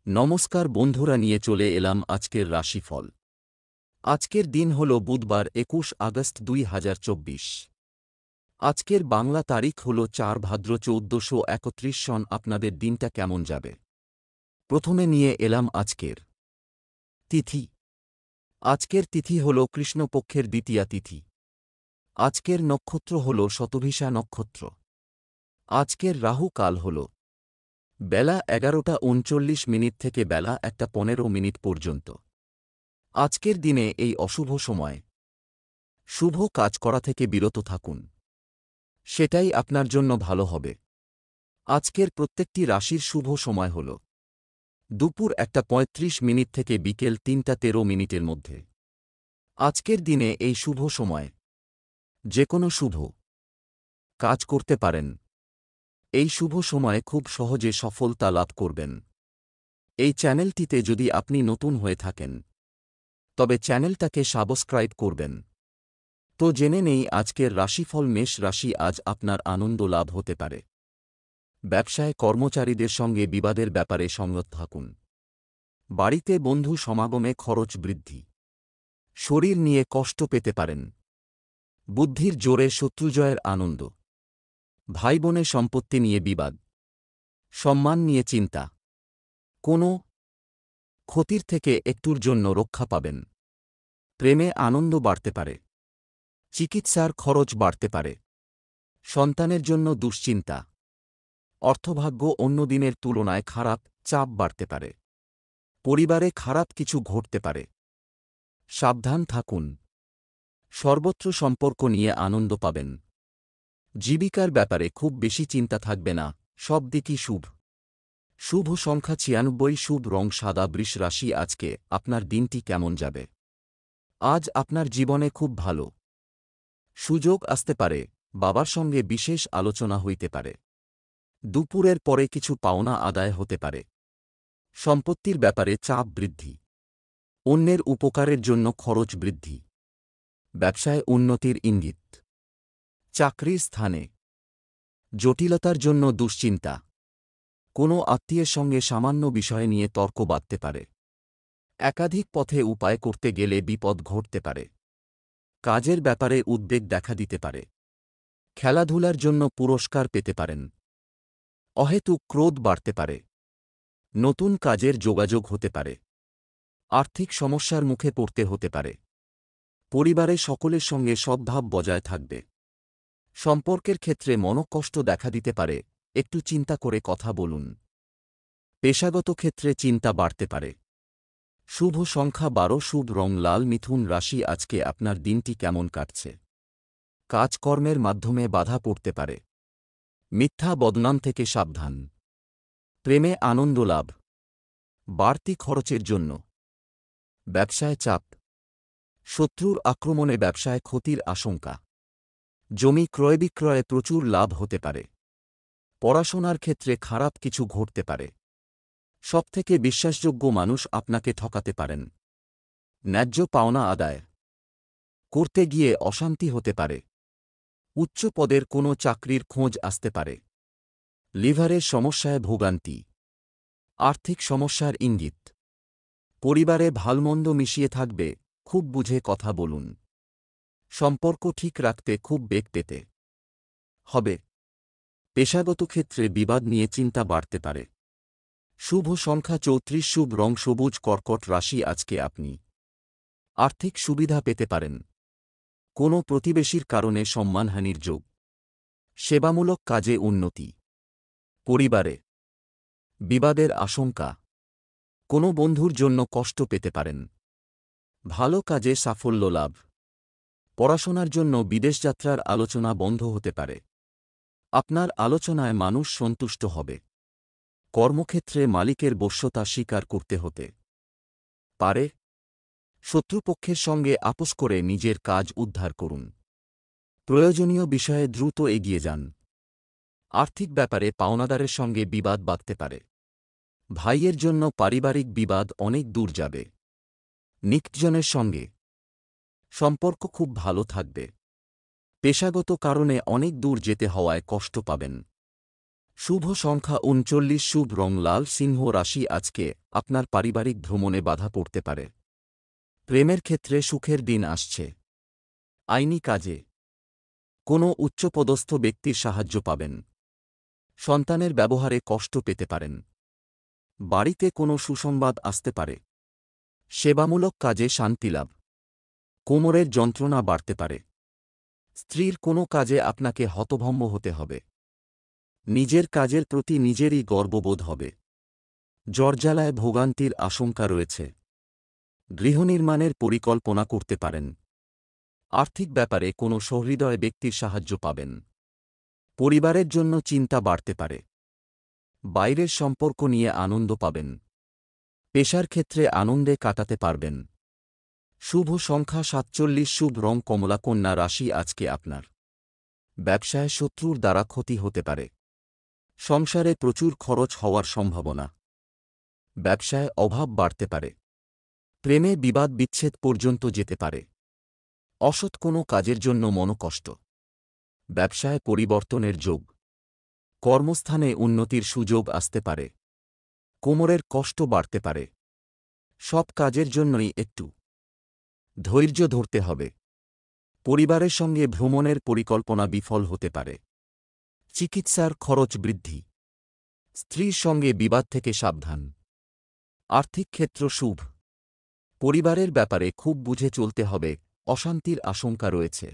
নমস্কার বন্ধুরা, নিয়ে চলে এলাম আজকের রাশিফল। আজকের দিন হল বুধবার ২১ আগস্ট ২০২৪। আজকের বাংলা তারিখ হল ৪ ভাদ্র ১৪৩১ সন। আপনাদের দিনটা কেমন যাবে? প্রথমে নিয়ে এলাম আজকের তিথি। আজকের তিথি হল কৃষ্ণপক্ষের দ্বিতীয়া তিথি। আজকের নক্ষত্র হল শতভিষা নক্ষত্র। আজকের রাহু কাল হল বেলা ১১টা ৩৯ থেকে বেলা ১টা ১৫ পর্যন্ত। আজকের দিনে এই অশুভ সময় শুভ কাজ করা থেকে বিরত থাকুন, সেটাই আপনার জন্য ভালো হবে। আজকের প্রত্যেকটি রাশির শুভ সময় হল দুপুর ১টা ৩৫ থেকে বিকেল ৩টা ১৩ মধ্যে। আজকের দিনে এই শুভ সময় যে কোনো শুভ কাজ করতে পারেন। এই শুভ সময়ে খুব সহজে সফলতা লাভ করবেন। এই চ্যানেলটিতে যদি আপনি নতুন হয়ে থাকেন তবে চ্যানেলটাকে সাবস্ক্রাইব করবেন। তো জেনে নেই আজকের রাশিফল। মেষ রাশি, আজ আপনার আনন্দ লাভ হতে পারে। ব্যবসায় কর্মচারীদের সঙ্গে বিবাদের ব্যাপারে সংযত থাকুন। বাড়িতে বন্ধু সমাগমে খরচ বৃদ্ধি। শরীর নিয়ে কষ্ট পেতে পারেন। বুদ্ধির জোরে শত্রুজয়ের আনন্দ। ভাই বোনের সম্পত্তি নিয়ে বিবাদ। সম্মান নিয়ে চিন্তা। কোনো ক্ষতির থেকে একটুর জন্য রক্ষা পাবেন। প্রেমে আনন্দ বাড়তে পারে। চিকিৎসার খরচ বাড়তে পারে। সন্তানের জন্য দুশ্চিন্তা। অর্থভাগ্য অন্য দিনের তুলনায় খারাপ, চাপ বাড়তে পারে। পরিবারে খারাপ কিছু ঘটতে পারে। সাবধান থাকুন। সর্বত্র সম্পর্ক নিয়ে আনন্দ পাবেন। জীবিকার ব্যাপারে খুব বেশি চিন্তা থাকবে না, সব দিকই শুভ। শুভ সংখ্যা ৯৬, শুভ রং সাদা। বৃষ রাশি, আজকে আপনার দিনটি কেমন যাবে? আজ আপনার জীবনে খুব ভালো সুযোগ আসতে পারে। বাবার সঙ্গে বিশেষ আলোচনা হইতে পারে। দুপুরের পরে কিছু পাওনা আদায় হতে পারে। সম্পত্তির ব্যাপারে চাপ বৃদ্ধি। অন্যের উপকারের জন্য খরচ বৃদ্ধি। ব্যবসায় উন্নতির ইঙ্গিত। চাকরির স্থানে জটিলতার জন্য দুশ্চিন্তা। কোনো আত্মীয়ের সঙ্গে সামান্য বিষয় নিয়ে তর্ক বাধতে পারে। একাধিক পথে উপায় করতে গেলে বিপদ ঘটতে পারে। কাজের ব্যাপারে উদ্বেগ দেখা দিতে পারে। খেলাধুলার জন্য পুরস্কার পেতে পারেন। অহেতুক ক্রোধ বাড়তে পারে। নতুন কাজের যোগাযোগ হতে পারে। আর্থিক সমস্যার মুখে পড়তে হতে পারে। পরিবারে সকলের সঙ্গে সদ্ভাব বজায় থাকবে। সম্পর্কের ক্ষেত্রে মনোকষ্ট দেখা দিতে পারে, একটু চিন্তা করে কথা বলুন। পেশাগত ক্ষেত্রে চিন্তা বাড়তে পারে। শুভ সংখ্যা ১২, শুভ রং লাল। মিথুন রাশি, আজকে আপনার দিনটি কেমন কাটছে? কাজকর্মের মাধ্যমে বাধা পড়তে পারে। মিথ্যা বদনাম থেকে সাবধান। প্রেমে আনন্দ লাভ। বাড়তি খরচের জন্য ব্যবসায় চাপ। শত্রুর আক্রমণে ব্যবসায় ক্ষতির আশঙ্কা। জমি ক্রয় বিক্রয়ে প্রচুর লাভ হতে পারে। পড়াশোনার ক্ষেত্রে খারাপ কিছু ঘটতে পারে। সবথেকে বিশ্বাসযোগ্য মানুষ আপনাকে ঠকাতে পারেন। ন্যায্য পাওনা আদায় করতে গিয়ে অশান্তি হতে পারে। উচ্চ পদের কোনো চাকরির খোঁজ আসতে পারে। লিভারের সমস্যায় ভোগান্তি। আর্থিক সমস্যার ইঙ্গিত। পরিবারে ভালমন্দ মিশিয়ে থাকবে, খুব বুঝে কথা বলুন। সম্পর্ক ঠিক রাখতে খুব বেগ পেতে হবে। পেশাগত ক্ষেত্রে বিবাদ নিয়ে চিন্তা বাড়তে পারে। শুভ সংখ্যা ৩৪, শুভ রং সবুজ। কর্কট রাশি, আজকে আপনি আর্থিক সুবিধা পেতে পারেন। কোনো প্রতিবেশীর কারণে সম্মানহানির যোগ। সেবামূলক কাজে উন্নতি। পরিবারে বিবাদের আশঙ্কা। কোনো বন্ধুর জন্য কষ্ট পেতে পারেন। ভালো কাজে সাফল্য লাভ। পড়াশোনার জন্য বিদেশযাত্রার আলোচনা বন্ধ হতে পারে। আপনার আলোচনায় মানুষ সন্তুষ্ট হবে। কর্মক্ষেত্রে মালিকের বশ্যতা স্বীকার করতে হতে পারে। শত্রুপক্ষের সঙ্গে আপোস করে নিজের কাজ উদ্ধার করুন। প্রয়োজনীয় বিষয়ে দ্রুত এগিয়ে যান। আর্থিক ব্যাপারে পাওনাদারের সঙ্গে বিবাদ বাধতে পারে। ভাইয়ের জন্য পারিবারিক বিবাদ অনেক দূর যাবে। নিকটজনের সঙ্গে সম্পর্ক খুব ভালো থাকবে। পেশাগত কারণে অনেক দূর যেতে হওয়ায় কষ্ট পাবেন। শুভ সংখ্যা ৩৯, শুভ রং লাল। সিংহ রাশি, আজকে আপনার পারিবারিক ভ্রমণে বাধা পড়তে পারে। প্রেমের ক্ষেত্রে সুখের দিন আসছে। আইনি কাজে কোনো উচ্চপদস্থ ব্যক্তির সাহায্য পাবেন। সন্তানের ব্যবহারে কষ্ট পেতে পারেন। বাড়িতে কোনো সুসংবাদ আসতে পারে। সেবামূলক কাজে শান্তিলাভ। কোমরের যন্ত্রণা বাড়তে পারে। স্ত্রীর কোনো কাজে আপনাকে হতভম্ব হতে হবে। নিজের কাজের প্রতি নিজেরই গর্ববোধ হবে। জ্বরজ্বালায় ভোগান্তির আশঙ্কা রয়েছে। গৃহনির্মাণের পরিকল্পনা করতে পারেন। আর্থিক ব্যাপারে কোনো সহৃদয় ব্যক্তির সাহায্য পাবেন। পরিবারের জন্য চিন্তা বাড়তে পারে। বাইরের সম্পর্ক নিয়ে আনন্দ পাবেন। পেশার ক্ষেত্রে আনন্দে কাটাতে পারবেন। শুভ সংখ্যা ৪৭, শুভ রং কমলা। কন্যা রাশি, আজকে আপনার ব্যবসায় শত্রুর দ্বারা ক্ষতি হতে পারে। সংসারে প্রচুর খরচ হওয়ার সম্ভাবনা। ব্যবসায় অভাব বাড়তে পারে। প্রেমে বিবাদ বিচ্ছেদ পর্যন্ত যেতে পারে। অসৎ কোনো কাজের জন্য মনোকষ্ট। ব্যবসায় পরিবর্তনের যোগ। কর্মস্থানে উন্নতির সুযোগ আসতে পারে। কোমরের কষ্ট বাড়তে পারে। সব কাজের জন্যই একটু ধৈর্য ধরতে হবে। পরিবারের সঙ্গে ভ্রমণের পরিকল্পনা বিফল হতে পারে। চিকিৎসার খরচ বৃদ্ধি। স্ত্রীর সঙ্গে বিবাদ থেকে সাবধান। আর্থিক ক্ষেত্র শুভ। পরিবারের ব্যাপারে খুব বুঝে চলতে হবে। অশান্তির আশঙ্কা রয়েছে।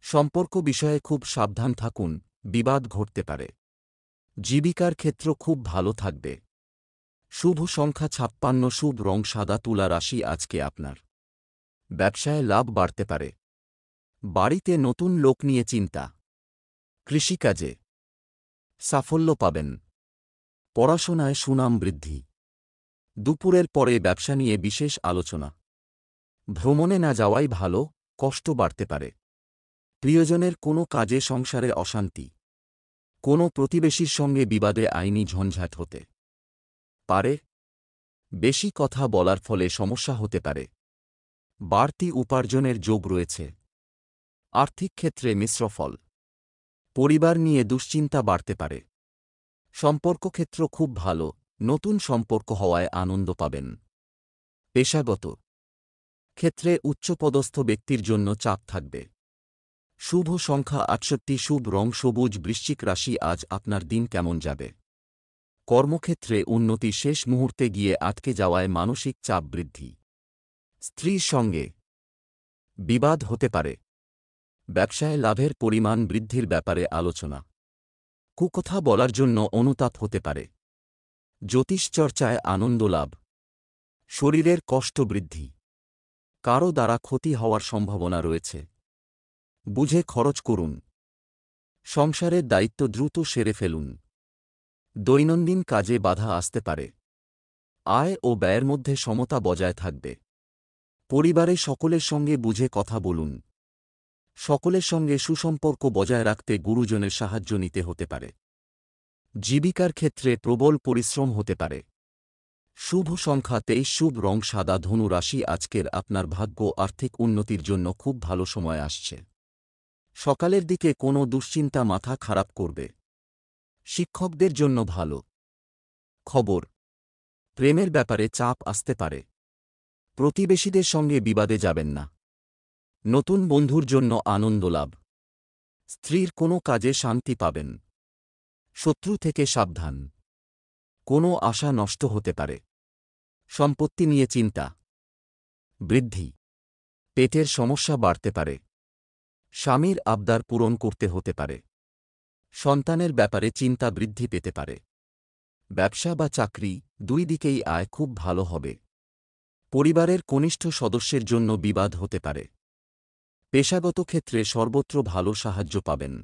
সম্পর্ক বিষয়ে খুব সাবধান থাকুন, বিবাদ ঘটতে পারে। জীবিকার ক্ষেত্র খুব ভালো থাকবে। শুভ সংখ্যা ৫৬, শুভ রং সাদা। তুলা রাশি, আজকে আপনার ব্যবসায় লাভ বাড়তে পারে। বাড়িতে নতুন লোক নিয়ে চিন্তা। কৃষিকাজে সাফল্য পাবেন। পড়াশোনায় সুনাম বৃদ্ধি। দুপুরের পরে ব্যবসা নিয়ে বিশেষ আলোচনা। ভ্রমণে না যাওয়াই ভালো, কষ্ট বাড়তে পারে। প্রিয়জনের কোনো কাজে সংসারে অশান্তি। কোনো প্রতিবেশীর সঙ্গে বিবাদে আইনি ঝঞ্ঝাট হতে পারে। বেশি কথা বলার ফলে সমস্যা হতে পারে। বাড়তি উপার্জনের যোগ রয়েছে। আর্থিক ক্ষেত্রে মিশ্র ফল। পরিবার নিয়ে দুশ্চিন্তা বাড়তে পারে। সম্পর্ক ক্ষেত্র খুব ভালো, নতুন সম্পর্ক হওয়ায় আনন্দ পাবেন। পেশাগত ক্ষেত্রে উচ্চপদস্থ ব্যক্তির জন্য চাপ থাকবে। শুভ সংখ্যা ৬৮, শুভ রং সবুজ। বৃশ্চিক রাশি, আজ আপনার দিন কেমন যাবে? কর্মক্ষেত্রে উন্নতি। শেষ মুহূর্তে গিয়ে আটকে যাওয়ায় মানসিক চাপ বৃদ্ধি। স্ত্রীর সঙ্গে বিবাদ হতে পারে। ব্যবসায় লাভের পরিমাণ বৃদ্ধির ব্যাপারে আলোচনা। কুকথা বলার জন্য অনুতাপ হতে পারে। জ্যোতিষচর্চায় আনন্দ লাভ। শরীরের কষ্ট বৃদ্ধি। কারও দ্বারা ক্ষতি হওয়ার সম্ভাবনা রয়েছে। বুঝে খরচ করুন। সংসারের দায়িত্ব দ্রুত সেরে ফেলুন। দৈনন্দিন কাজে বাধা আসতে পারে। আয় ও ব্যয়ের মধ্যে সমতা বজায় থাকবে। পরিবারে সকলের সঙ্গে বুঝে কথা বলুন। সকলের সঙ্গে সুসম্পর্ক বজায় রাখতে গুরুজনের সাহায্য নিতে হতে পারে। জীবিকার ক্ষেত্রে প্রবল পরিশ্রম হতে পারে। শুভ সংখ্যা ২৩, শুভ রং সাদা। ধনু রাশি, আজকের আপনার ভাগ্য আর্থিক উন্নতির জন্য খুব ভালো সময় আসছে। সকালের দিকে কোনো দুশ্চিন্তা মাথা খারাপ করবে। শিক্ষকদের জন্য ভালো খবর। প্রেমের ব্যাপারে চাপ আসতে পারে। প্রতিবেশীদের সঙ্গে বিবাদে যাবেন না। নতুন বন্ধুর জন্য আনন্দ লাভ। স্ত্রীর কোনো কাজে শান্তি পাবেন। শত্রু থেকে সাবধান। কোনো আশা নষ্ট হতে পারে। সম্পত্তি নিয়ে চিন্তা বৃদ্ধি। পেটের সমস্যা বাড়তে পারে। স্বামীর আবদার পূরণ করতে হতে পারে। সন্তানের ব্যাপারে চিন্তা বৃদ্ধি পেতে পারে। ব্যবসা বা চাকরি, দুই দিকেই আয় খুব ভালো হবে। পরিবারের কনিষ্ঠ সদস্যের জন্য বিবাদ হতে পারে। পেশাগত ক্ষেত্রে সর্বত্র ভালো সাহায্য পাবেন।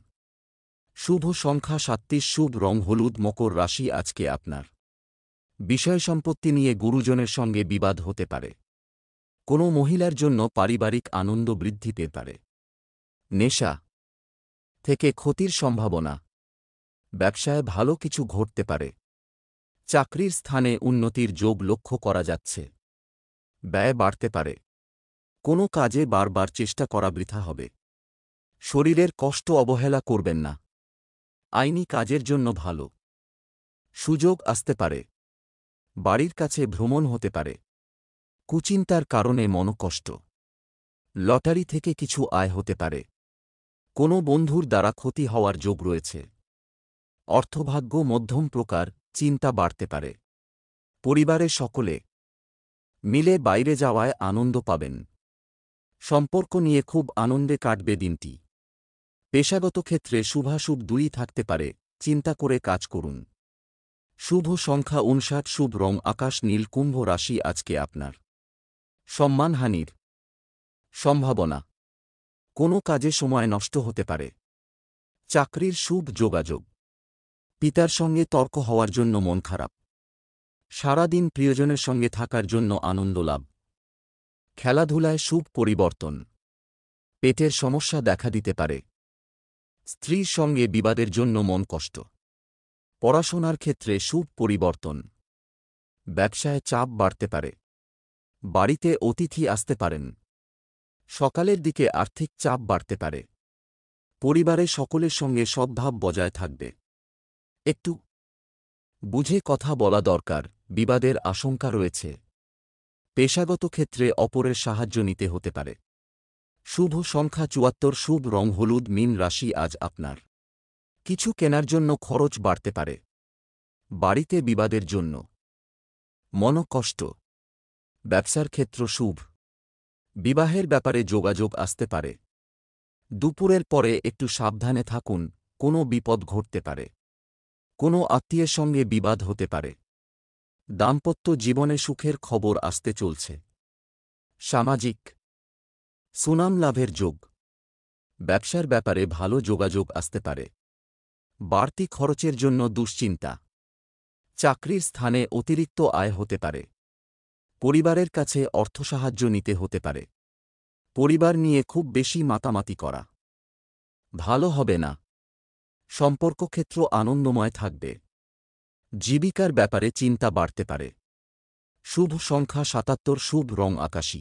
শুভ সংখ্যা ৩৭, শুভ রং হলুদ। মকর রাশি, আজকে আপনার বিষয় সম্পত্তি নিয়ে গুরুজনের সঙ্গে বিবাদ হতে পারে। কোনো মহিলার জন্য পারিবারিক আনন্দ বৃদ্ধি পেতে পারে। নেশা থেকে ক্ষতির সম্ভাবনা। ব্যবসায় ভালো কিছু ঘটতে পারে। চাকরির স্থানে উন্নতির যোগ লক্ষ্য করা যাচ্ছে। ব্যয় বাড়তে পারে। কোনো কাজে বারবার চেষ্টা করা বৃথা হবে। শরীরের কষ্ট অবহেলা করবেন না। আইনি কাজের জন্য ভালো সুযোগ আসতে পারে। বাড়ির কাছে ভ্রমণ হতে পারে। কুচিন্তার কারণে মনকষ্ট। লটারি থেকে কিছু আয় হতে পারে। কোনো বন্ধুর দ্বারা ক্ষতি হওয়ার যোগ রয়েছে। অর্থভাগ্য মধ্যম প্রকার, চিন্তা বাড়তে পারে। পরিবারের সকলে মিলে বাইরে যাওয়ায় আনন্দ পাবেন। সম্পর্ক নিয়ে খুব আনন্দে কাটবে দিনটি। পেশাগত ক্ষেত্রে শুভাশুভ দুই থাকতে পারে, চিন্তা করে কাজ করুন। শুভ সংখ্যা 59, শুভ রং আকাশ নীল। কুম্ভ রাশি আজকে আপনার সম্মানহানির সম্ভাবনা। কোনো কাজে সময় নষ্ট হতে পারে। চাকরির শুভ যোগাযোগ। পিতার সঙ্গে তর্ক হওয়ার জন্য মন খারাপ। সারাদিন প্রিয়জনের সঙ্গে থাকার জন্য আনন্দ লাভ। খেলাধুলায় শুভ পরিবর্তন। পেটের সমস্যা দেখা দিতে পারে। স্ত্রীর সঙ্গে বিবাদের জন্য মন কষ্ট। পড়াশোনার ক্ষেত্রে শুভ পরিবর্তন। ব্যবসায় চাপ বাড়তে পারে। বাড়িতে অতিথি আসতে পারেন। সকালের দিকে আর্থিক চাপ বাড়তে পারে। পরিবারের সকলের সঙ্গে সদ্ভাব বজায় থাকবে। একটু বুঝে কথা বলা দরকার, বিবাদের আশঙ্কা রয়েছে। পেশাগত ক্ষেত্রে অপরের সাহায্য নিতে হতে পারে। শুভ সংখ্যা 74, শুভ রং হলুদ। মীন রাশি আজ আপনার কিছু কেনার জন্য খরচ বাড়তে পারে। বাড়িতে বিবাদের জন্য মনকষ্ট। ব্যবসার ক্ষেত্র শুভ। বিবাহের ব্যাপারে যোগাযোগ আসতে পারে। দুপুরের পরে একটু সাবধানে থাকুন, কোনো বিপদ ঘটতে পারে। কোনো আত্মীয়ের সঙ্গে বিবাদ হতে পারে। দাম্পত্য জীবনে সুখের খবর আসতে চলছে। সামাজিক সুনাম লাভের যোগ। ব্যবসার ব্যাপারে ভালো যোগাযোগ আসতে পারে। বাড়তি খরচের জন্য দুশ্চিন্তা। চাকরির স্থানে অতিরিক্ত আয় হতে পারে। পরিবারের কাছে অর্থসাহায্য নিতে হতে পারে। পরিবার নিয়ে খুব বেশি মাতামাতি করা ভালো হবে না। সম্পর্কক্ষেত্র আনন্দময় থাকবে। জীবিকার ব্যাপারে চিন্তা বাড়তে পারে। শুভ সংখ্যা 77, শুভ রং আকাশী।